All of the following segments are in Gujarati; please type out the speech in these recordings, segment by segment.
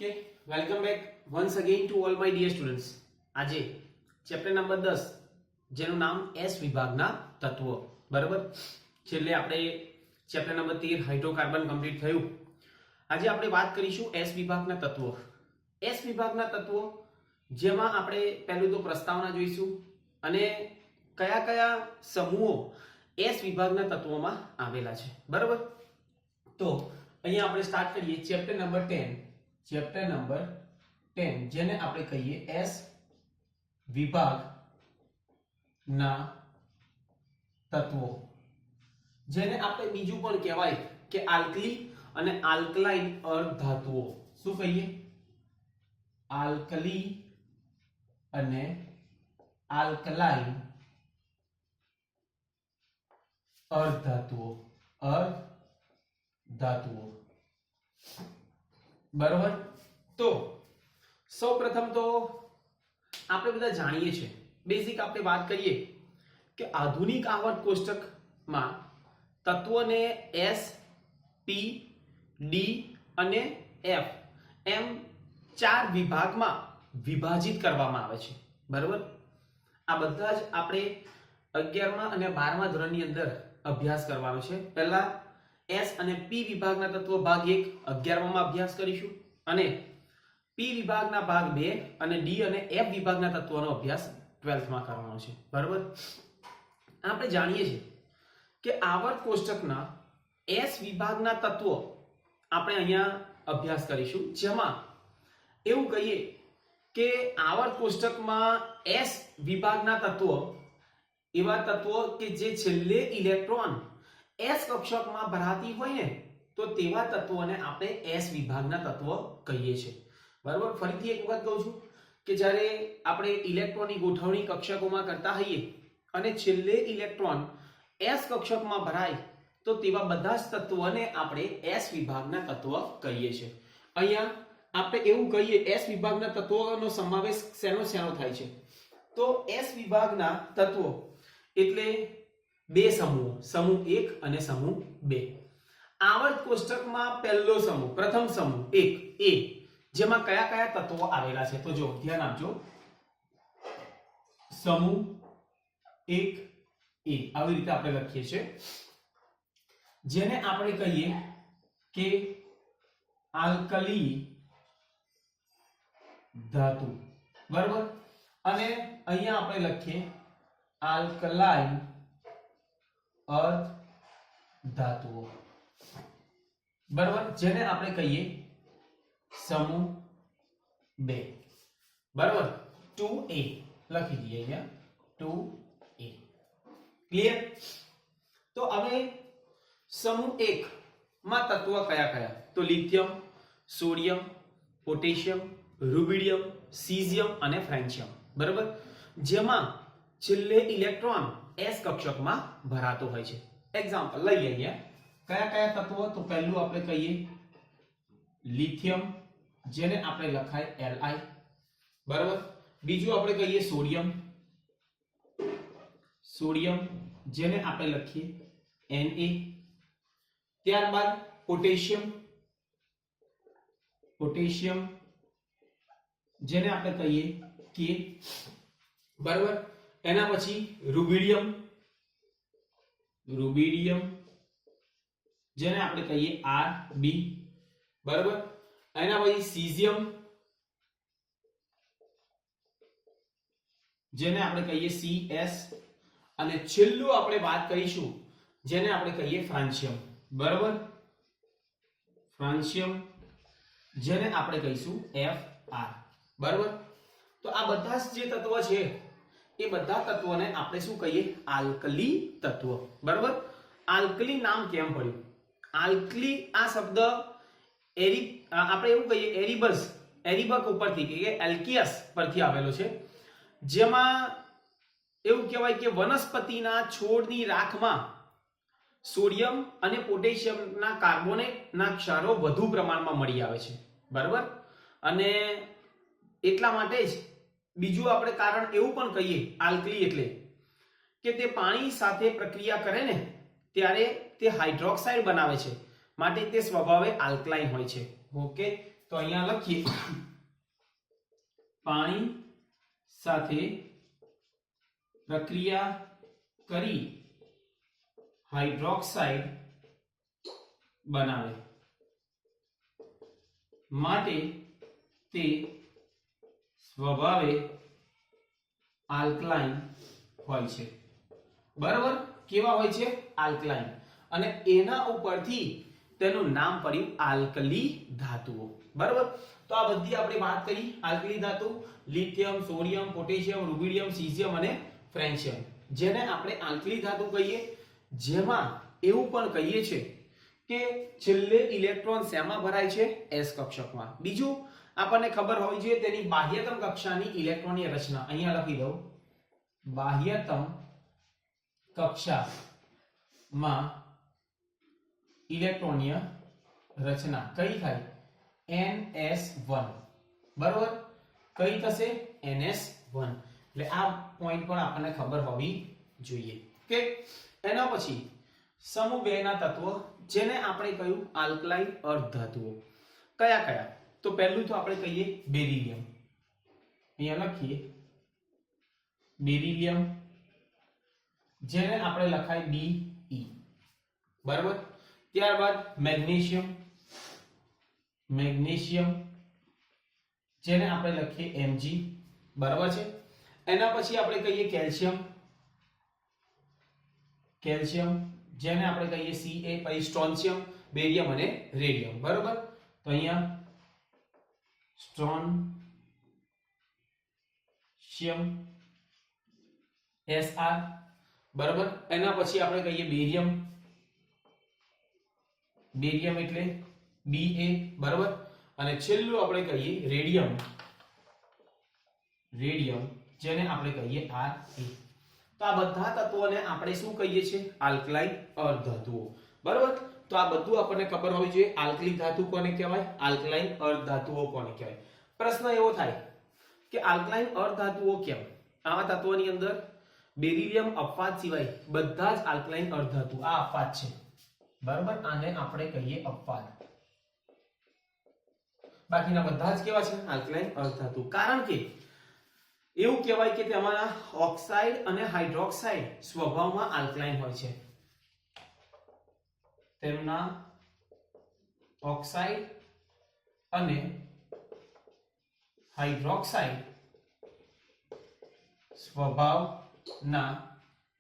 Okay, welcome back once again to all my dear students. આજે ચેપ્ટર નંબર 10 જેનું નામ એસ વિભાગના તત્વો. બરાબર, છેલ્લે આપણે ચેપ્ટર નંબર 13 હાઇડ્રોકાર્બન કમ્પ્લીટ થયું. આજે આપણે વાત કરીશું એસ વિભાગના તત્વો. એસ વિભાગના તત્વો જેમાં આપણે પહેલું તો પ્રસ્તાવના જોઈશું અને કયા કયા સમૂહો એસ વિભાગના તત્વોમાં આવેલા છે. બરાબર, તો અહીંયા આપણે સ્ટાર્ટ કરીએ ચેપ્ટર નંબર 10. ચેપ્ટર નંબર 10 જેને આપણે કહીએ એસ વિભાગના તત્વો, જેને આપણે બીજું પણ કહેવાય કે આલ્કલી અને આલ્કલાઇન અર્ધધાતુઓ. શું કહીએ? આલ્કલી અને આલ્કલાઇન અર્ધધાતુઓ. અર્ધધાતુઓ. બરોબર, તો સૌપ્રથમ તો આપણે બધા જાણીએ છીએ, બેઝિક આપણે વાત કરીએ કે આધુનિક આવર્ત કોષ્ટકમાં તત્વોને એસ, પી, ડી અને એફ એમ 4 વિભાગમાં વિભાજિત કરવામાં આવે છે. બરોબર, આ બધા જ આપણે 11મા અને 12મા ધોરણની અંદર અભ્યાસ કરવાનો છે. પહેલા એસ અને પી વિભાગના તત્વો ભાગ 1 11મા અભ્યાસ કરીશું અને પી વિભાગના ભાગ 2 અને ડી અને એફ વિભાગના તત્વોનો અભ્યાસ 12થમાં કરવાનો છે. બરાબર, આપણે જાણીએ છીએ કે આવર્ત કોષ્ટકના એસ વિભાગના તત્વો આપણે અહીંયા અભ્યાસ કરીશું, જેમાં એવું કહીએ કે આવર્ત કોષ્ટકમાં એસ વિભાગના તત્વો એવા તત્વો કે જે છેલ્લે ઇલેક્ટ્રોન એસ કક્ષકમાં ભરાતી હોય ને, તો તેવા તત્વોને આપણે એસ વિભાગના તત્વો કહીએ છીએ. બરાબર, ફરીથી એક વખત કહું છું કે જ્યારે આપણે ઇલેક્ટ્રોનની ગોઠવણી કક્ષકોમાં કરતા હોઈએ અને છેલ્લે ઇલેક્ટ્રોન એસ કક્ષકમાં ભરાય તો તેવા બધા જ તત્વોને આપણે એસ વિભાગના તત્વ કહીએ છીએ. અહીંયા આપણે એવું કહીએ એસ વિભાગના તત્વોનો સમાવેશ શેનો થાય છે, તો એસ વિભાગના તત્વો એટલે બે સમૂહો, સમૂહ 1 અને સમૂહ 2. આવર્ત કોષ્ટકમાં પહેલો સમૂહ, પ્રથમ સમૂહ 1 એ, જેમાં કયા કયા તત્વો આવેલા છે તો જો ધ્યાન આપજો. સમૂહ 1 એ આવી રીતે આપણે લખીએ છીએ, જેને આપણે કહીએ કે આલ્કલી ધાતુ. બરાબર, અને અહીંયા આપણે લખીએ આલ્કલાઇન અર્ધધાતુઓ. બરાબર, જેને આપણે કહીએ સમૂહ 2. બરાબર, 2a લખી દઈએ અહીંયા 2a. ક્લિયર? તો હવે સમૂહ 1 માં તત્વો કયા કયા? તો lithium, sodium, potassium, rubidium, caesium અને ફ્રેન્ચિયમ. બરાબર, જેમાં છેલ્લે ઇલેક્ટ્રોન એસ કક્ષકમાં ભરાતો હોય છે. એક્ઝામ્પલ લઈએ અહીંયા કયા કયા તત્વો? તો પહેલું આપણે કહીએ લિથિયમ, જેને આપણે લખાય Li. બરાબર, બીજું આપણે કહીએ સોડિયમ, સોડિયમ જેને આપણે લખીએ Na. ત્યારબાદ પોટેશિયમ, પોટેશિયમ જેને આપણે કહીએ K. બરાબર, એના પછી રૂબિડિયમ, રૂબિડિયમ જેને આપણે કહીએ Rb. બરાબર, એના પછી સીઝિયમ જેને આપણે કહીએ Cs, અને છેલ્લું આપણે વાત કરીશું જેને આપણે કહીએ ફ્રાન્સિયમ. બરાબર, ફ્રાન્સિયમ જેને આપણે કહીશું Fr. બરાબર, તો આ બધા જ જે તત્વો છે એ બધા તત્વોને આપણે શું કહીએ? આલ્કલી તત્વો. બરાબર, આલ્કલી નામ કેમ પડ્યું? આલ્કલી આ શબ્દ આપણે એવું કહીએ એરિબક ઉપરથી કે એલ્કિયસ પરથી આવેલો છે, જેમાં એવું કહેવાય કે વનસ્પતિના છોડની રાખમાં સોડિયમ અને પોટેશિયમના કાર્બોનેટના ક્ષારો વધુ પ્રમાણમાં મળી આવે છે. બરાબર, અને એટલા માટે જ બીજું આપણે કારણ એવું પણ કહીએ આલ્કલી એટલે કે તે પાણી સાથે પ્રક્રિયા કરે ને ત્યારે તે હાઇડ્રોક્સાઇડ બનાવે છે, માટે તે સ્વભાવે આલ્કલાઇન હોય છે. ઓકે, તો અહીંયા લખીએ પાણી સાથે પ્રક્રિયા કરી હાઇડ્રોક્સાઇડ બનાવે માટે તે સ્વભાવે આલ્કલાઇન હોય છે. બરાબર, કેવા હોય છે? આલ્કલાઇન. અને એના ઉપરથી તેનું નામ પડ્યું આલ્કલી ધાતુઓ. બરાબર, તો આ બધી આપણે વાત કરી આલ્કલી ધાતુ, lithium, sodium, potassium, rubidium, caesium અને ફ્રેન્શિયમ, જેને આપણે આલ્કલી ધાતુ કહીએ. જેમાં એવું પણ કહીએ છે કે છેલ્લે ઇલેક્ટ્રોન શેમાં ભરાય છે? s કક્ષકમાં. બીજું આપણને ખબર હોવી જોઈએ તેની બાહ્યતમ કક્ષાની ઇલેક્ટ્રોનની રચના. અહીંયા લખી દઉં, બાહ્યતમ કક્ષામાં ઇલેક્ટ્રોનીય રચના કઈ થાય? ns1. બરોબર, કઈ થશે? ns1. એટલે આ પોઈન્ટ પર આપણને ખબર હોવી જોઈએ. ઓકે, એના પછી સમૂહ 2 ના તત્વો, જેને આપણે કહ્યું આલ્કલાઇન અર્ધધાતુઓ. કયા કયા? તો પહેલું તો આપણે કહીએ બેરિલિયમ. અહીંયા લખીએ બેરિલિયમ, જેને આપણે લખાય Be. બરાબર, ત્યારબાદ મેગ્નેશિયમ, મેગ્નેશિયમ જેને આપણે લખીએ Mg. બરાબર છે. એના પછી આપણે કહીએ કેલ્શિયમ, કેલ્શિયમ જેને આપણે કહીએ Ca. પછી સ્ટ્રોન્શિયમ, બેરિયમ અને રેડિયમ. બરાબર, તો અહીંયા સ્ટ્રોન્શિયમ Sr. બરાબર, એના પછી આપણે કહીએ બેરિયમ, બેરિયમ એટલે Ba. બરાબર, અને છેલ્લું આપણે કહીએ રેડિયમ, રેડિયમ જેને આપણે કહીએ Ra. તો આ બધા તત્વોને આપણે શું કહીએ છીએ? આલ્કલાઇન અર્ધધાતુઓ. બરાબર, તો આ બધું આપણને ખબર હોવી જોઈએ. આલ્કલી ધાતુ કોને કહેવાય? આલ્કલાઇન અર્ધધાતુઓ કોને કહેવાય? પ્રશ્ન એવો થાય કે આલ્કલાઇન અર્ધધાતુઓ કેમ? આવા તત્વોની અંદર બેરિલિયમ અપવાદ સિવાય બધા જ આલ્કલાઇન અર્ધધાતુ. આ અપવાદ છે. બરાબર, આને આપણે કહીએ અપવાદ. બાકીના બધા જ કેવા છે? આલ્કલાઇન અર્ધધાતુ. કારણ કે એવું કહેવાય કે તેમાંના ઓક્સાઇડ અને હાઇડ્રોક્સાઇડ સ્વભાવમાં આલ્કલાઇન હોય છે. તેમના ઓક્સાઇડ અને હાઇડ્રોક્સાઇડ સ્વભાવના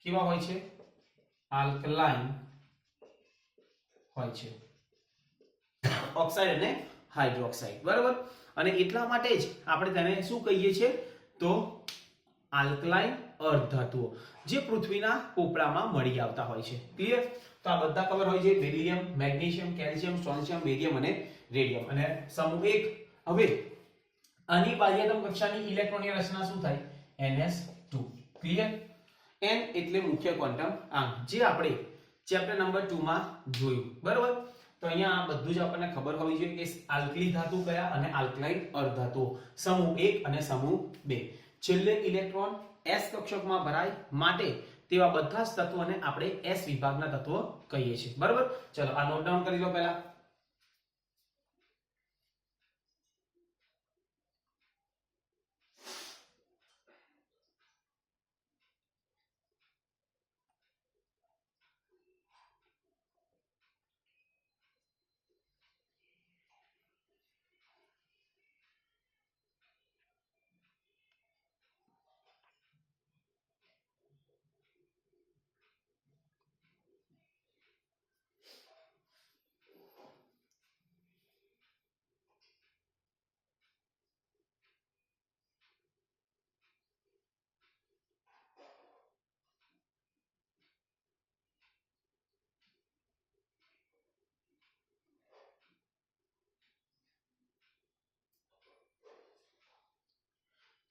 કેવા હોય છે? આલ્કલાઇન હોય છે. ઓક્સાઇડ અને હાઇડ્રોક્સાઇડ. બરાબર, અને એટલા માટે જ આપણે તેને શું કહીએ છીએ? તો આલ્કલાઇન અર્ધધાતુઓ, જે પૃથ્વીના પોપડામાં મળી આવતા હોય છે. ક્લિયર? તો આ બધા ખબર હોય છે: બેરિલિયમ, મેગ્નેશિયમ, કેલ્શિયમ, સ્ટ્રોન્શિયમ, બેરિયમ અને રેડિયમ. અને સમૂહ 1. હવે આની બાહ્યતમ કક્ષાની ઇલેક્ટ્રોનની રચના શું થાય? ns2. ક્લિયર? n એટલે મુખ્ય ક્વોન્ટમ આંક, જે આપણે ચેપ્ટર નંબર 2 માં જોયું. બરાબર, તો અહીંયા આ બધું જ આપણને ખબર હોવી જોઈએ કે આલ્કલી ધાતુ કયા અને આલ્કલાઇન અર્ધધાતુઓ. સમૂહ 1 અને સમૂહ 2. છેલ્લે ઇલેક્ટ્રોન s કક્ષકમાં ભરાય માટે તેવા બધા જ તત્વોને આપણે s વિભાગના તત્વો કહીએ છીએ. બરાબર, ચલો આ નોટ ડાઉન કરી લો પહેલા.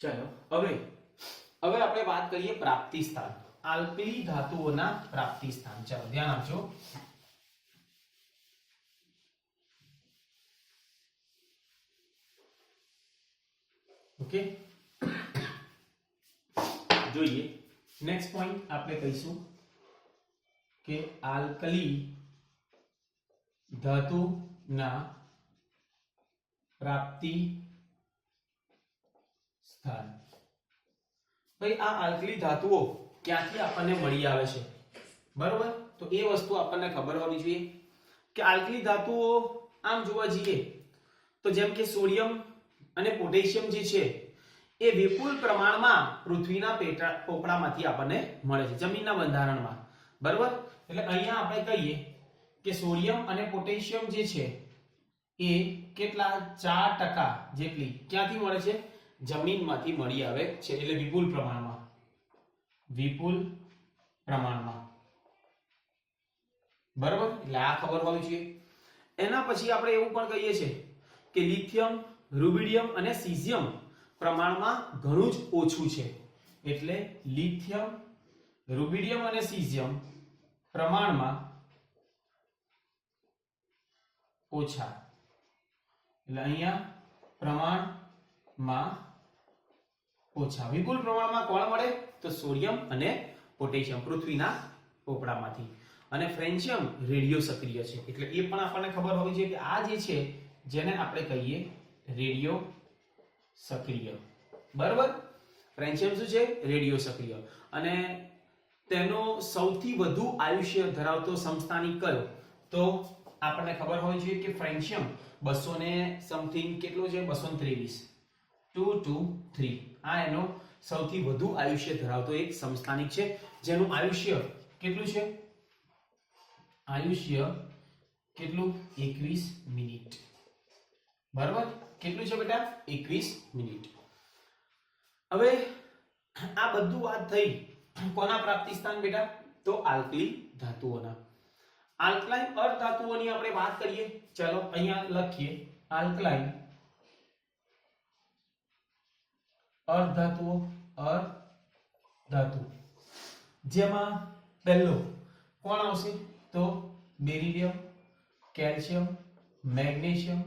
ચલો હવે આપણે વાત કરીએ પ્રાપ્તિ સ્થાન. આલ્કલી ધાતુઓના પ્રાપ્તિ સ્થાન. ચલો ધ્યાન આપજો. ઓકે, જોઈએ નેક્સ્ટ પોઈન્ટ આપણે કહીશું કે આલ્કલી ધાતુના પ્રાપ્તિ સ્થાન. ભાઈ આ આલ્કલી ધાતુઓ ક્યાંથી આપણને મળી આવે છે, બરોબર? તો એ વસ્તુ આપણને ખબર હોવી જોઈએ કે આલ્કલી ધાતુઓ આમ જોવા જઈએ તો જેમ કે સોડિયમ અને પોટેશિયમ જે છે એ વિપુલ પ્રમાણમાં પૃથ્વીના પોપડામાંથી આપણને મળે છે, જમીનના બંધારણમાં, બરોબર? એટલે અહીંયા આપણે કહીએ કે સોડિયમ અને પોટેશિયમ જે છે એ કેટલા 4% જેટલી ક્યાંથી મળે છે? જમીનમાંથી મળી આવે છે, એટલે વિપુલ પ્રમાણમાં, વિપુલ પ્રમાણમાં, બરોબર? એટલે આ ખબર હોવી જોઈએ. એના પછી આપણે એવું પણ કહીએ છીએ કે લિથિયમ, રુબિડિયમ અને સીઝિયમ પ્રમાણમાં ઘણું જ ઓછું છે, એટલે લિથિયમ, રુબિડિયમ અને સીઝિયમ પ્રમાણમાં ઓછા, એટલે અહીંયા પ્રમાણમાં ઓછા. વિપુલ પ્રમાણમાં કોણ મળે? તો સોડિયમ અને પોટેશિયમ પૃથ્વીના પોપડામાંથી. અને ફ્રેન્શિયમ રેડિયો સક્રિય છે, એટલે એ પણ આપણને ખબર હોવી જોઈએ કે આ જે છે જેને આપણે કહીએ રેડિયો સક્રિય, બરાબર? ફ્રેન્શિયમ શું છે? રેડિયો સક્રિય. અને તેનો સૌથી વધુ આયુષ્ય ધરાવતો સમસ્થાનિક કયો? તો આપણને ખબર હોવી જોઈએ કે ફ્રેન્શિયમ 200 ને સમથિંગ કેટલો છે? 223, 223. આ એનો સૌથી વધુ આયુષ્ય ધરાવતો એક સમસ્થાનિક છે, જેનું આયુષ્ય કેટલું છે? આયુષ્ય કેટલું? 21 મિનિટ, બરાબર? કેટલું છે બેટા? 21 મિનિટ. હવે આ બધું વાત થઈ કોના પ્રાપ્તિ સ્થાન બેટા? તો આલ્કલી ધાતુઓના. આલ્કલાઇન અર્ધધાતુઓની આપણે વાત કરીએ. ચલો અહીંયા લખીએ આલ્કલાઇન અર્ધધાતુઓ. અર્ધધાતુ જેમાં પહેલો કોણ આવશે? તો બેરિલિયમ, કેલ્શિયમ, મેગ્નેશિયમ,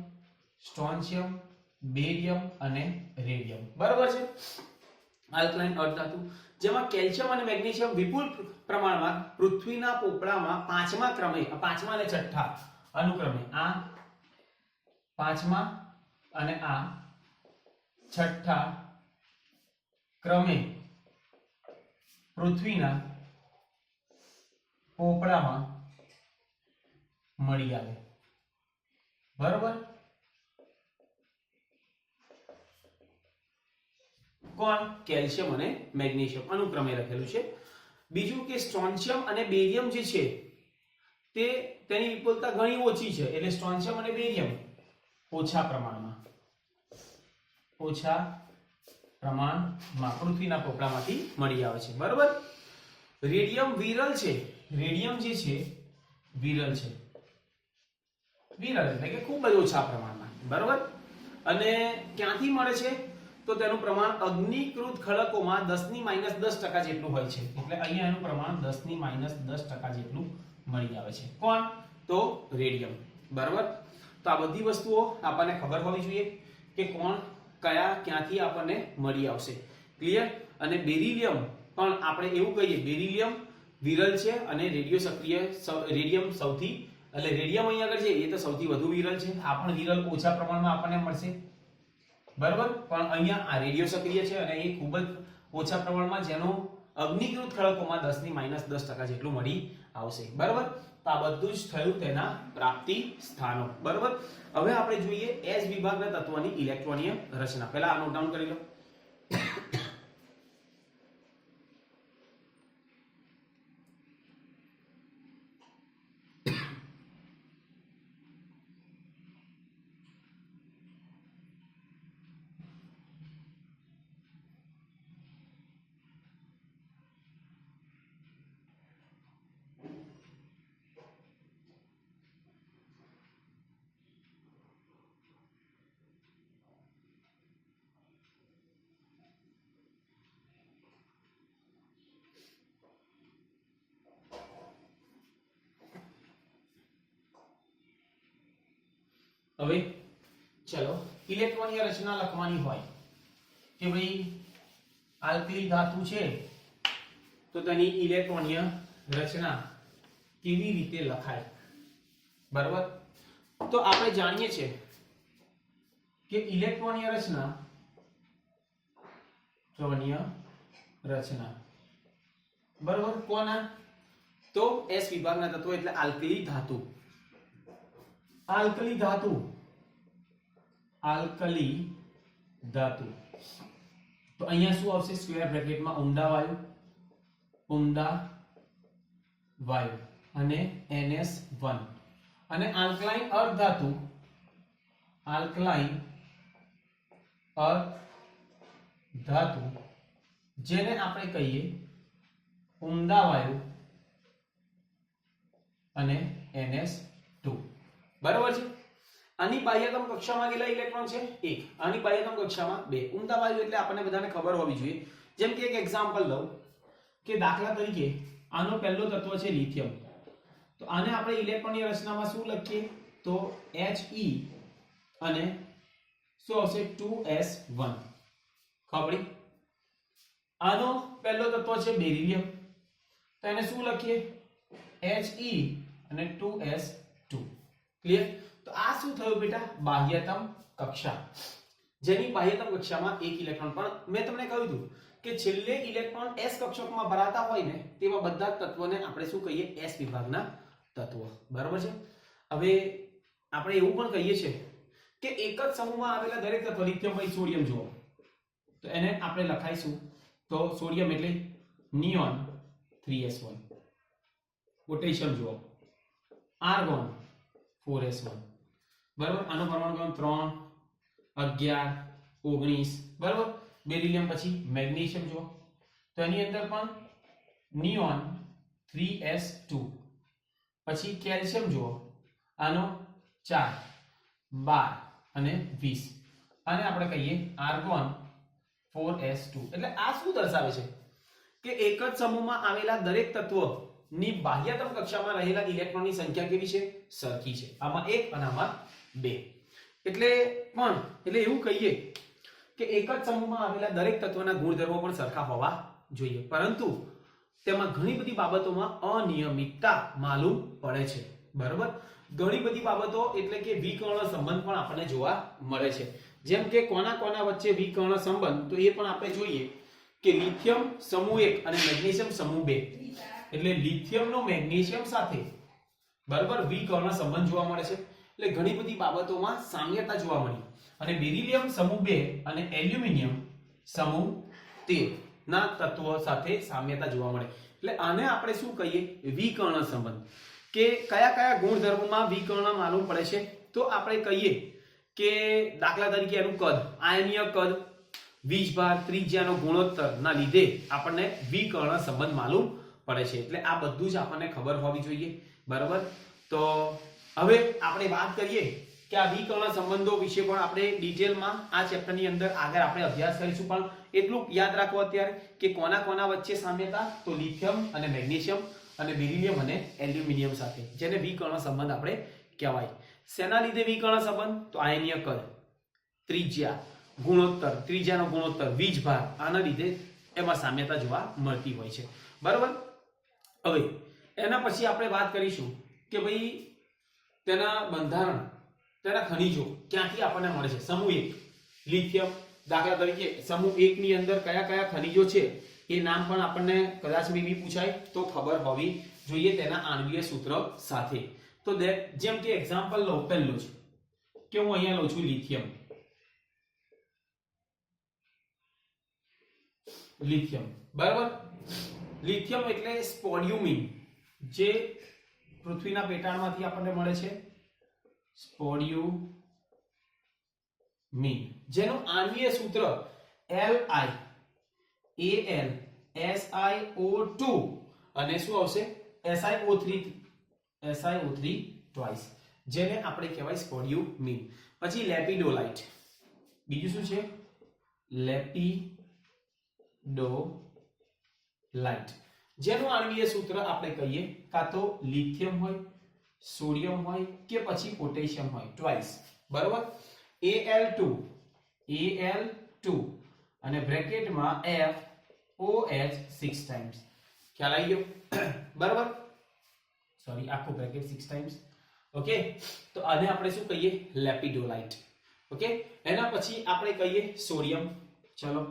સ્ટ્રોન્શિયમ, બેરિયમ અને રેડિયમ, બરાબર છે? આલ્કલાઇન અર્ધધાતુ જેમાં કેલ્શિયમ અને મેગ્નેશિયમ વિપુલ પ્રમાણમાં પૃથ્વીના પોપડામાં 5મા ક્રમે, 5મા અને 6ઠા અનુક્રમે, આ 5મા અને આ 6ઠા ક્રમે પૃથ્વીના પોપડામાં મળી આવે, બરાબર? કોણ? કેલ્શિયમ અને મેગ્નેશિયમ અનુક્રમે લખેલું છે. બીજું કે સ્ટ્રોન્શિયમ અને બેરિયમ જે છે તે તેની વિપુલતા ઘણી ઓછી છે, એટલે સ્ટ્રોન્શિયમ અને બેરિયમ ઓછા પ્રમાણમાં પૃથ્વીના પોપડામાંથી મળી આવે છે, બરાબર? રેડિયમ વિરલ છે. રેડિયમ જે છે વિરલ છે, વિરલ એટલે કે ખૂબ જ ઓછા પ્રમાણમાં, બરાબર? અને ક્યાંથી મળે છે? તો તેનું પ્રમાણ અગ્નિકૃત ખડકોમાં 10⁻10% જેટલું હોય છે, એટલે અહીંયા એનું પ્રમાણ 10⁻10% જેટલું મળી આવે છે. કોણ? તો રેડિયમ, બરાબર? તો આ બધી વસ્તુઓ આપણને ખબર હોવી જોઈએ કે કોણ કયા ક્યાંથી આપણને મળી આવશે. ક્લિયર? અને બેરિલિયમ પણ આપણે એવું કહીએ બેરિલિયમ વિરલ છે અને રેડિયો સક્રિય રેડિયમ સૌથી, એટલે રેડિયમ અહીંયા આગળ છે એ તો સૌથી વધુ વિરલ છે. આ પણ વિરલ ઓછા પ્રમાણમાં આપણને મળશે, બરાબર? પણ અહીંયા આ રેડિયો સક્રિય છે અને એ ખૂબ જ ઓછા પ્રમાણમાં, જેનું અગ્નિકૃત ખડકોમાં 10⁻10% જેટલું મળી આવશે, બરાબર? તો આ બધું જ થયું તેના પ્રાપ્તિ સ્થાનો, બરાબર? હવે આપણે જોઈએ એસ વિભાગના તત્વોની ઇલેક્ટ્રોનીય રચના. પહેલા આ નોટ ડાઉન કરી લો. હવે ચલો ઇલેક્ટ્રોનીય રચના લખવાની હોય કે ભાઈ આલ્કલી ધાતુ છે તો તેની ઇલેક્ટ્રોનીય રચના કેવી રીતે લખાય, બરાબર? તો આપણે જાણીએ છીએ કે ઇલેક્ટ્રોનીય રચના બરોબર કોના તો S વિભાગના તત્વો એટલે આલ્કલી ધાતુ તો અહીંયા શું આવશે સ્ક્વેર બ્રેકેટમાં ઉમદા વાયુ અને NS1 અને આલ્કલાઇન અર્ધ ધાતુ જેને આપણે કહીએ ઉમદા વાયુ અને NS2 બરાબર છે. આની બાહ્યતમ કક્ષામાં કેટલા ઇલેક્ટ્રોન છે 1 આની બાહ્યતમ કક્ષામાં 2 ઉમદા વાયુ એટલે આપણને બધાને ખબર હોવી જોઈએ. જેમ કે એક એક્ઝામ્પલ લઉં કે દાખલા તરીકે આનો પહેલો તત્વ છે લિથિયમ તો આને આપણે ઇલેક્ટ્રોનની રચનામાં શું લખીએ તો He અને શું આવશે 2s1 ખબર. આનો પહેલો તત્વ છે બેરિલિયમ તો એને શું લખીએ He અને 2s2 ક્લિયર. તો આ શું થયું બેટા બાહ્યતમ કક્ષા જેની બાહ્યતમ કક્ષામાં એક ઇલેક્ટ્રોન પણ મેં તમને કહ્યું હતું કે છેલ્લે ઇલેક્ટ્રોન s કક્ષકમાં ભરાતા હોય ને તેવા બધા તત્વોને આપણે શું કહીએ s વિભાગના તત્વો બરાબર છે. હવે આપણે એવું પણ કહીએ છીએ કે એક જ સમૂહમાં આવેલા દરેક તત્વ લિથિયમ પછી સોડિયમ જુઓ તો એને આપણે લખાઈશું તો સોડિયમ એટલે નિયોન 3s1 પોટેશિયમ જુઓ આર્ગોન 4s1 બરાબર. આનો પરમાણુ ક્રમાંક 3 11 19 બરાબર. બેરિલિયમ પછી મેગ્નેશિયમ જુઓ તો એની અંદર પણ નિયોન 3s2 પછી કેલ્શિયમ જુઓ આનો 4 12 અને 20 અને આપણે કહીએ આર્ગોન 4s2 એટલે આ શું દર્શાવે છે કે એક જ સમૂહમાં આવેલા દરેક તત્વની બાહ્યતમ કક્ષામાં રહેલા ઇલેક્ટ્રોનની સંખ્યા કેવી છે સરખી છે. આમાં 1 અને આમાં 2 એટલે એવું કહીએ કે એક જ સમૂહમાં આવેલા દરેક તત્વના ગુણધર્મો પણ સરખા હોવા જોઈએ પરંતુ તેમાં ઘણી બધી બાબતોમાં અનિયમિતતા માલુમ પડે છે બરાબર. ઘણી બધી બાબતો એટલે કે વિકર્ણ સંબંધ પણ આપણને જોવા મળે છે. જેમ કે કોના વચ્ચે વિકર્ણ સંબંધ તો એ પણ આપણે જોઈએ કે લિથિયમ સમૂહ 1 અને મેગ્નેશિયમ સમૂહ 2 એટલે લિથિયમ નો મેગ્નેશિયમ સાથે બરાબર વિકર્ણ સંબંધ જોવા મળે છે. એટલે ઘણી બધી બાબતોમાં સામ્યતા જોવા મળી અને બેરિલિયમ સમૂહ 2 અને એલ્યુમિનિયમ સમૂહ 13 ના તત્વો સાથે સામ્યતા જોવા મળે. એટલે આને આપણે શું કહીએ વિકર્ણ સંબંધ કે કયા ગુણધર્મોમાં વિકર્ણ માલુમ પડે છે તો આપણે કહીએ કે દાખલા તરીકે એનું કદ આયનીય કદ વીજભાર ત્રિજ્યાનો ગુણોત્તર ના લીધે આપણને વિકર્ણ સંબંધ માલુમ પડે છે. એટલે આ બધું જ આપણને ખબર હોવી જોઈએ બરાબર. તો હવે આપણે વાત કરીએ કે આ વિકર્ણ સંબંધો વિશે પણ આપણે ડિટેલમાં આ ચેપ્ટરની અંદર આગળ આપણે અભ્યાસ કરીશું પણ એટલું યાદ રાખો અત્યારે કે કોના વચ્ચે સામ્યતા તો લિથિયમ અને મેગ્નેશિયમ અને બેરિલિયમ અને એલ્યુમિનિયમ સાથે જેને વિકર્ણ સંબંધ આપણે કહેવાય. શેના લીધે વિકર્ણ સંબંધ તો આયનીય કદ ત્રિજ્યાનો ગુણોત્તર વીજભાર આના લીધે એમાં સામ્યતા જોવા મળતી હોય છે બરાબર. હવે એના પછી આપણે વાત કરીશું કે ભાઈ તેના બંધારણ તેના ખનિજો ક્યાંથી આપણને મળે છે. સમૂહ 1 લિથિયમ દાખલા તરીકે સમૂહ 1 ની અંદર કયા ખનિજો છે એ નામ પણ આપણને કદાચ મેબી પૂછાય તો ખબર હોવી જોઈએ તેના આણ્વિય સૂત્ર સાથે. તો જેમ કે એક્ઝામ્પલ લો પહેલું છે કે હું અહીંયા લઉં છું લિથિયમ બરાબર. લિથિયમ એટલે સ્પોડિયુમિન જે પૃથ્વીના પેટાળમાંથી આપણને મળે છે સ્પોડિયુમિન જેનું આણ્વિય સૂત્ર LiAlSiO2 અને શું આવશે SiO3 ટ્વાઇસ જેને આપણે કહેવાય સ્પોડિયુમિન. પછી લેપિડોલાઇટ બીજું શું છે લેપિડોલાઇટ જેનું આણ્વિય સૂત્ર આપણે કહીએ કાં તો લિથિયમ હોય સોડિયમ હોય કે પછી પોટેશિયમ હોય ટ્વાઇસ બરાબર. Al2 અને બ્રેકેટમાં FOH 6 ટાઈમ્સ ખ્યાલ આવી ગયો બરાબર. સોરી આખું બ્રેકેટ 6 ટાઈમ્સ ઓકે. તો આને આપણે શું કહીએ લેપિડોલાઇટ ઓકે, એના પછી આપણે કહીએ સોડિયમ. ચલો,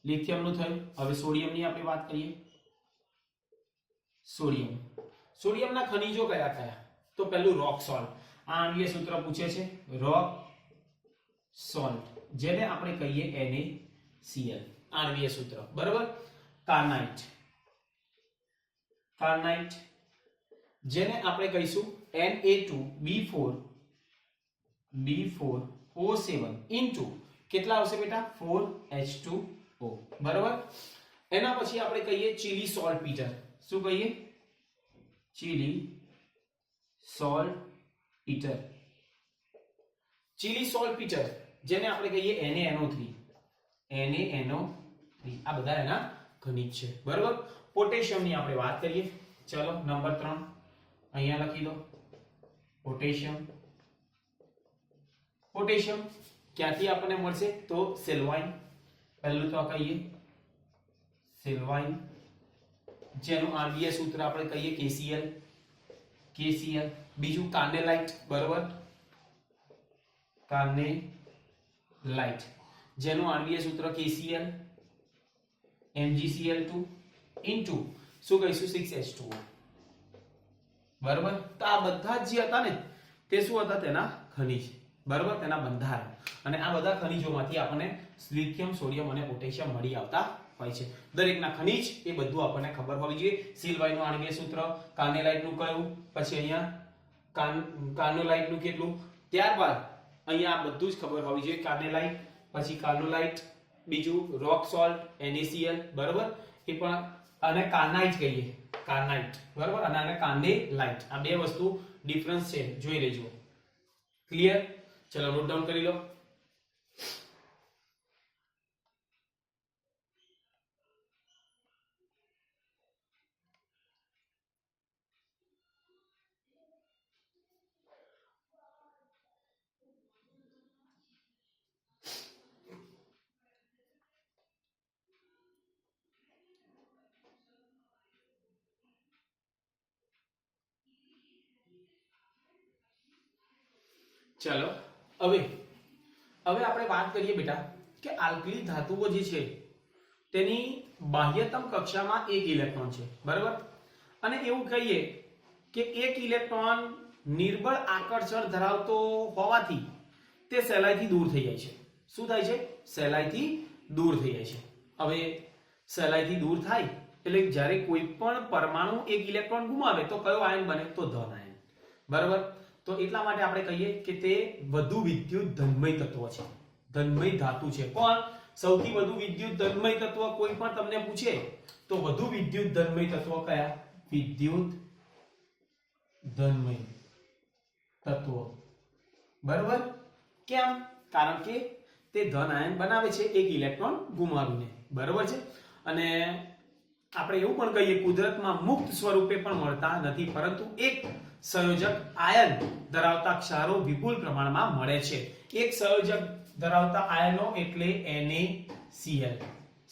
લિથિયમ નું થયું. હવે સોડિયમ ની આપણે વાત કરીએ. સોડિયમ, સોડિયમના ખનિજો કયા કયા? તો પહેલું રોક સોલ્ટ. આ આણ્વીય સૂત્ર પૂછે છે, રોક સોલ્ટ, જેને આપણે કહીએ NaCl, આણ્વીય સૂત્ર. બરાબર. કાર્નાઇટ, કાર્નાઇટ, જેને આપણે કહીશું Na2B4O7 ઇન્ટુ કેટલા આવશે બેટા? 4H2O. બરાબર. એના પછી આપણે કહીએ ચીલી સોલ્ટ પીટર. શું કહીએ? Chilli salt Peter. Chilli salt Peter, જેને આપણે કહીએ NaNO3. NaNO3, આ બધા એના ખનિજ છે. બરાબર. પોટેશિયમ ની આપણે વાત કરીએ. ચલો, નંબર 3 અહીંયા લખી દો. પોટેશિયમ. પોટેશિયમ ક્યાંથી આપણને મળશે? તો સિલ્વાઇન. પહેલું તો કહીએ સિલ્વાઇન, જેનું આણ્વીય સૂત્ર આપણે કહીએ KCl. KCl. બીજું કાર્નેલાઇટ. બરાબર. કાર્નેલાઇટ, જેનું આણ્વીય સૂત્ર KCl MgCl2 ઇન્ટુ શું કહીશું? 6H2O. બરાબર. તો આ બધા જ જે હતા ને તે શું હતા? તેના ખનિજ. બરાબર, તેના બંધારણ. અને આ બધા ખનિજોમાંથી આપણને લિથિયમ, સોડિયમ અને પોટેશિયમ મળી આવતા હોય છે. દરેકના ખનિજ એ બધું આપણને ખબર હોવી જોઈએ. સિલ્વાઇન નું આણ્વીય સૂત્ર, કાર્નેલાઇટ નું કયું, પછી અહીંયા કાર્નોલાઇટ નું કેટલું, ત્યારબાદ અહીંયા આ બધું જ ખબર હોવી જોઈએ. કાર્નેલાઇટ, પછી કાર્નોલાઇટ, બીજું રોક સોલ્ટ NaCl. બરાબર. એ પણ, અને કાર્નાઇટ કહીએ, કાર્નાઇટ. બરાબર. અને કાર્નેલાઇટ, આ બે વસ્તુ ડિફરન્સ છે, જોઈ લેજો. ક્લિયર? ચલો, નોટ ડાઉન કરી લો. ચલો, હવે આપણે વાત કરીએ બેટા કે આલ્કલી ધાતુઓ જે છે તેની બાહ્યતમ કક્ષામાં એક ઇલેક્ટ્રોન છે. બરાબર. અને એવું કહીએ કે એક ઇલેક્ટ્રોન નિર્બળ આકર્ષણ ધરાવતો હોવાથી તે સહેલાઈથી દૂર થઈ જાય છે. શું થાય છે? સહેલાઈથી દૂર થઈ જાય છે. હવે સહેલાઈથી દૂર થાય એટલે જ્યારે કોઈ પણ પરમાણુ એક ઇલેક્ટ્રોન ગુમાવે તો કયો આયન બને? તો ધન આયન. બરાબર. તો એટલા માટે આપણે કહીએ કે તે વધુ વિદ્યુત ધનમય તત્વ છે, ધનમય ધાતુ છે. કોણ સૌથી વધુ વિદ્યુત ધનમય તત્વ? કોઈ પણ તમને પૂછે તો વધુ વિદ્યુત ધનમય તત્વ કયા? વિદ્યુત ધનમય તત્વ. બરાબર. કેમ? કારણ કે તે ધન આયન બનાવે છે એક ઇલેક્ટ્રોન ગુમાવીને. બરાબર છે. અને આપણે એવું પણ કહીએ કુદરતમાં મુક્ત સ્વરૂપે પણ મળતા નથી, પરંતુ એક સંયોજક આયન ધરાવતા ક્ષારો વિપુલ પ્રમાણમાં મળે છે. એક સંયોજક ધરાવતા આયનો એટલે NaCl.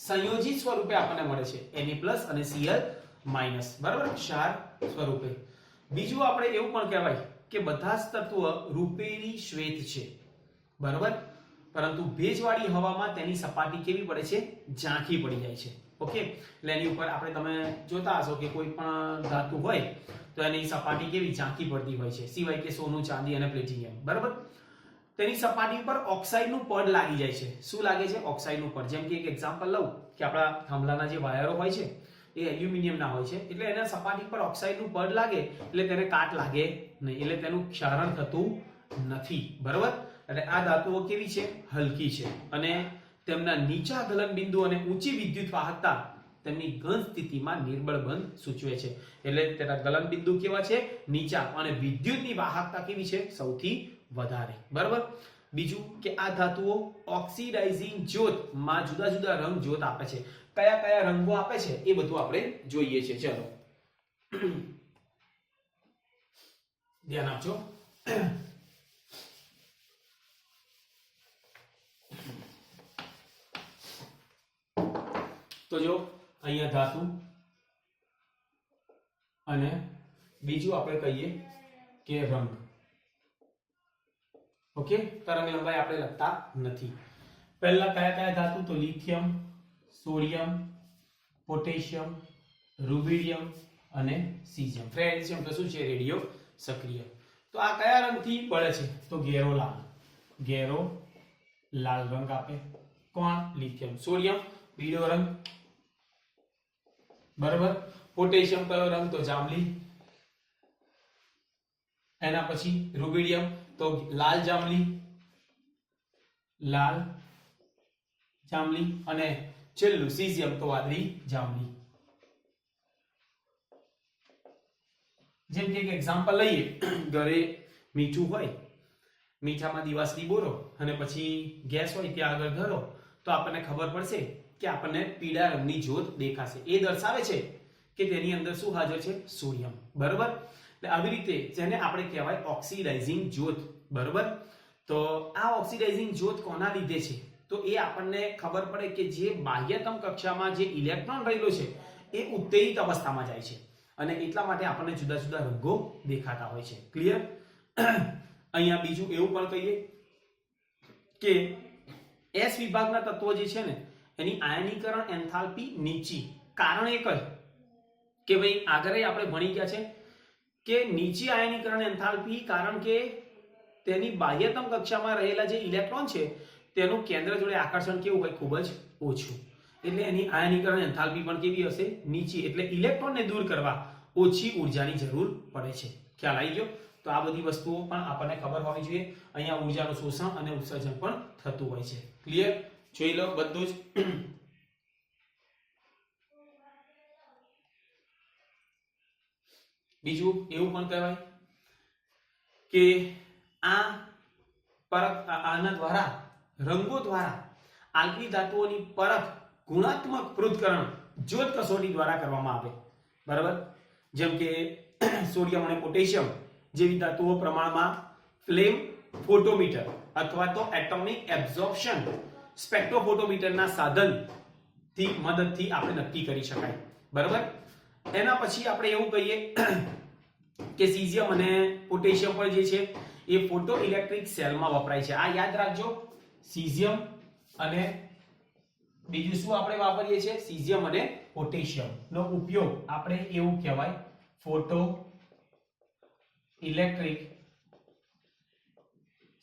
સંયોજિત સ્વરૂપે આપણને મળે છે Na+ અને Cl-. બરાબર, ક્ષાર સ્વરૂપે. બીજું આપણે એવું પણ કહેવાય કે બધા જ તત્વ રૂપેરી શ્વેત છે. બરાબર. પરંતુ ભેજવાળી હવામાં તેની સપાટી કેવી પડે છે? ઝાંખી પડી જાય છે. ઓકે, એટલે એની ઉપર આપણે તમે જોતા હશો કે કોઈ પણ ધાતુ હોય તો એની સપાટી કેવી? ઝાંખી પડતી હોય છે. સિવાય કે સોનું, ચાંદી અને પ્લેટિનિયમ. બરાબર. તેની સપાટી પર ઓક્સાઇડનું પડ લાગી જાય છે. શું લાગે છે? ઓક્સાઇડનું પડ. જેમ કે એક એક્ઝામ્પલ લઉં કે આપણા થાંભલાના જે વાયરો હોય છે એ એલ્યુમિનિયમના હોય છે, એટલે એના સપાટી પર ઓક્સાઇડનું પડ લાગે એટલે તેને કાટ લાગે નહીં, એટલે તેનું ક્ષારણ થતું નથી. બરાબર. એટલે આ ધાતુઓ કેવી છે? હલકી છે. અને તેમના નીચા ગલન બિંદુ અને ઊંચી વિદ્યુત વાહકતા તેમની ઘન સ્થિતિમાં નિર્બળ બંધ સૂચવે છે. એટલે તેના ગલન બિંદુ કેવા છે? નીચા. અને વિદ્યુતની વાહકતા કેવી છે? સૌથી વધારે. બરાબર. બીજું કે આ ધાતુઓ ઓક્સિડાઇઝિંગ જ્યોત માં જુદા જુદા રંગ જ્યોત આપે છે. કયા કયા રંગો આપે છે એ બધું આપણે જોઈએ છે. ચલો, ધ્યાન આપજો. તો જો અહીંયા ધાતુ અને બીજું આપણે કહીએ કે રંગ. ઓકે, તરંગ લંબાઈ આપણે લખતા નથી. પહેલા કયા કયા ધાતુ? તો લિથિયમ, સોડિયમ, પોટેશિયમ, રૂબિડિયમ અને સીઝિયમ. ફ્રેન્ડશિયમ તો શું છે? રેડિયો સક્રિય. તો આ કયા રંગથી બળે છે? તો ઘેરો લાલ. ઘેરો લાલ રંગ આપે કોણ? લિથિયમ. સોડિયમ પીળો રંગ, બરાબર. પોટેશિયમ કયો રંગ? તો જાંબલી. એના પછી રૂબિડિયમ તો લાલ જાંબલી, લાલ જાંબલી. અને છેલ્લું સીઝિયમ તો વાદળી જાંબલી. જેમ કે એક એક્ઝામ્પલ લઈએ, ઘરે મીઠું હોય, મીઠામાં દિવાસળી બોરો અને પછી ગેસ હોય ત્યાં આગળ ધરો તો આપણને ખબર પડશે કે આપણને પીળા રંગની જ્યોત દેખાશે. એ દર્શાવે છે કે તેની અંદર શું હાજર છે? સોડિયમ. બરાબર. એટલે આવી રીતે જેને આપણે કહેવાય ઓક્સિડાઇઝિંગ જ્યોત. બરાબર. તો આ ઓક્સિડાઇઝિંગ જ્યોત કોના લીધે છે? તો એ આપણને ખબર પડે કે જે બાહ્યતમ કક્ષામાં જે ઇલેક્ટ્રોન રહેલો છે એ ઉત્તેજિત અવસ્થામાં જાય છે અને એટલા માટે આપણને જુદા જુદા રંગો દેખાતા હોય છે. ક્લિયર? અહીંયા બીજું એવું પણ કહીએ કે એસ વિભાગના તત્વો જે છે ને એની આયનીકરણ એન્થાલ્પી નીચી. કારણ એક જ કે ભાઈ આગળ આપણે ભણી ગયા છે કે નીચી આયનીકરણ એન્થાલ્પી, કારણ કે તેની બાહ્યતમ કક્ષામાં રહેલા જે ઇલેક્ટ્રોન છે તેનું કેન્દ્ર જોડે આકર્ષણ કેવું હોય? ખૂબ જ ઓછું. એટલે એની આયનીકરણ એન્થાલ્પી પણ કેવી હશે? નીચી. એટલે ઇલેક્ટ્રોનને દૂર કરવા ઓછી ઉર્જાની જરૂર પડે છે. ખ્યાલ આવી ગયો? તો આ બધી વસ્તુઓ પણ આપણને ખબર હોવી જોઈએ. અહીંયા ઉર્જાનું શોષણ અને ઉત્સર્જન પણ થતું હોય છે. ક્લિયર? જોઈ લો બધું જ. બીજું એવું પણ કહેવાય કે આ પરખ, આના દ્વારા રંગો દ્વારા આલ્કલી ધાતુઓની પરખ ગુણાત્મક પૃથ્થકરણ જ્યોત કસોટી દ્વારા કરવામાં આવે. બરાબર. જેમ કે સોડિયમ અને પોટેશિયમ જેવી ધાતુઓ પ્રમાણમાં ફ્લેમ ફોટોમીટર અથવા તો એટોમિક એબ્ઝોર્પ્શન સ્પેક્ટ્રોફોટોમીટરના સાધનથી મદદથી આપણે નક્કી કરી શકાય. બરાબર. એના પછી આપણે એવું કહીએ કે સીઝિયમ અને પોટેશિયમ પણ જે છે એ ફોટો ઇલેક્ટ્રિક સેલમાં વપરાય છે. આ યાદ રાખજો. સીઝિયમ અને બીજું શું આપણે વાપરીએ છીએ? સીઝિયમ અને પોટેશિયમ નો ઉપયોગ આપણે એવું કહેવાય ફોટો ઇલેક્ટ્રિક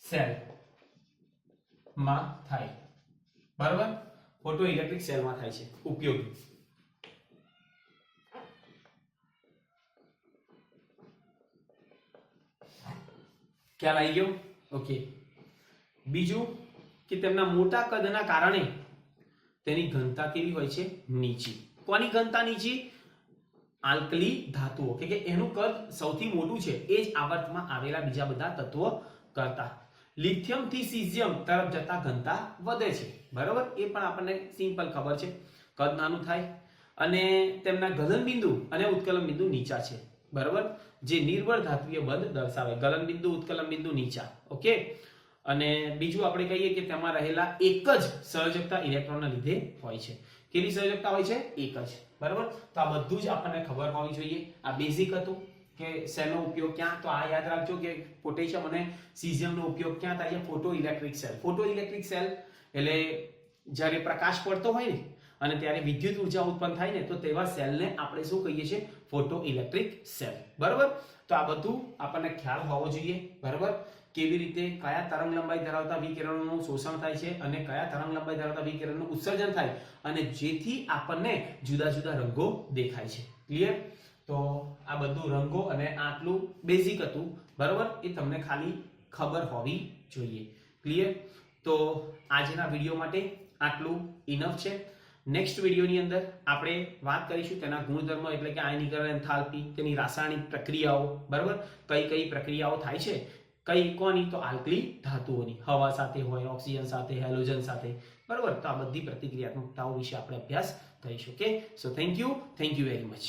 સેલ માં થાય. બરાબર. ફોટો ઇલેક્ટ્રિક સેલમાં થાય છે ઉપયોગી. ખ્યાલ આવી ગયો? ઓકે. બીજું કે તેમના મોટા કદના કારણે તેની ઘનતા કેવી હોય છે? નીચી. કોની ઘનતા નીચી? આલ્કલી ધાતુઓ કે એનું કદ સૌથી મોટું છે એ જ આવર્તમાં આવેલા બીજા બધા તત્વો કરતા. લિથિયમ થી સીઝિયમ તરફ જતા ઘનતા વધે છે. બરાબર. એ પણ આપણને સિમ્પલ ખબર છે. કદ નાનું થાય અને તેમના ગલન બિંદુ અને ઉત્કલન બિંદુ નીચા છે. બરાબર. જે નિર્બળ ધાત્વીય બંધ દર્શાવે. ગલન બિંદુ, ઉત્કલન બિંદુ નીચા. ઓકે. અને બીજું આપણે કહીએ કે તેમાં રહેલા એક જ સંયોજકતા ઇલેક્ટ્રોનના લીધે હોય છે. કેટલી સંયોજકતા હોય છે? એક જ. બરાબર. તો આ બધું જ આપણને ખબર હોવી જોઈએ. આ બેઝિક હતું કે સેલનો ઉપયોગ ક્યાં? તો આ યાદ રાખજો કે પોટેશિયમ અને સીઝિયમનો ઉપયોગ ક્યાં થાય છે? Photo electric cell. Photo electric cell એટલે જ્યારે પ્રકાશ પડતો હોય ને અને ત્યારે વિદ્યુત ઉર્જા ઉત્પન્ન થાય ને તો તેવા સેલને આપણે શું કહીએ છીએ? Photo electric cell. બરાબર. તો આ બધું આપણને ખ્યાલ હોવો જોઈએ. બરાબર. કેવી રીતે કયા તરંગ લંબાઈ ધરાવતા વિકિરણોનું શોષણ થાય છે અને કયા તરંગ લંબાઈ ધરાવતા વિકિરણનું ઉત્સર્જન થાય અને જેથી આપણને જુદા જુદા રંગો દેખાય છે. ક્લિયર? તો આ બધું રંગો અને આટલું બેઝિક હતું. બરાબર. એ તમને ખાલી ખબર હોવી જોઈએ. ક્લિયર? તો આજના વિડીયો માટે આટલું ઇનફ છે. નેક્સ્ટ વિડીયોની અંદર આપણે વાત કરીશું તેના ગુણધર્મો એટલે કે આયનીકરણ એન્થાલ્પી, તેની રાસાયણિક પ્રક્રિયાઓ. બરાબર. કઈ કઈ પ્રક્રિયાઓ થાય છે? કઈ કોની? તો આલ્કલી ધાતુઓની. હવા સાથે હોય, ઓક્સિજન સાથે, હેલોજન સાથે. બરાબર. તો આ બધી પ્રતિક્રિયાત્મકતાઓ વિશે આપણે અભ્યાસ કરીશું. Okay. So thank you very much.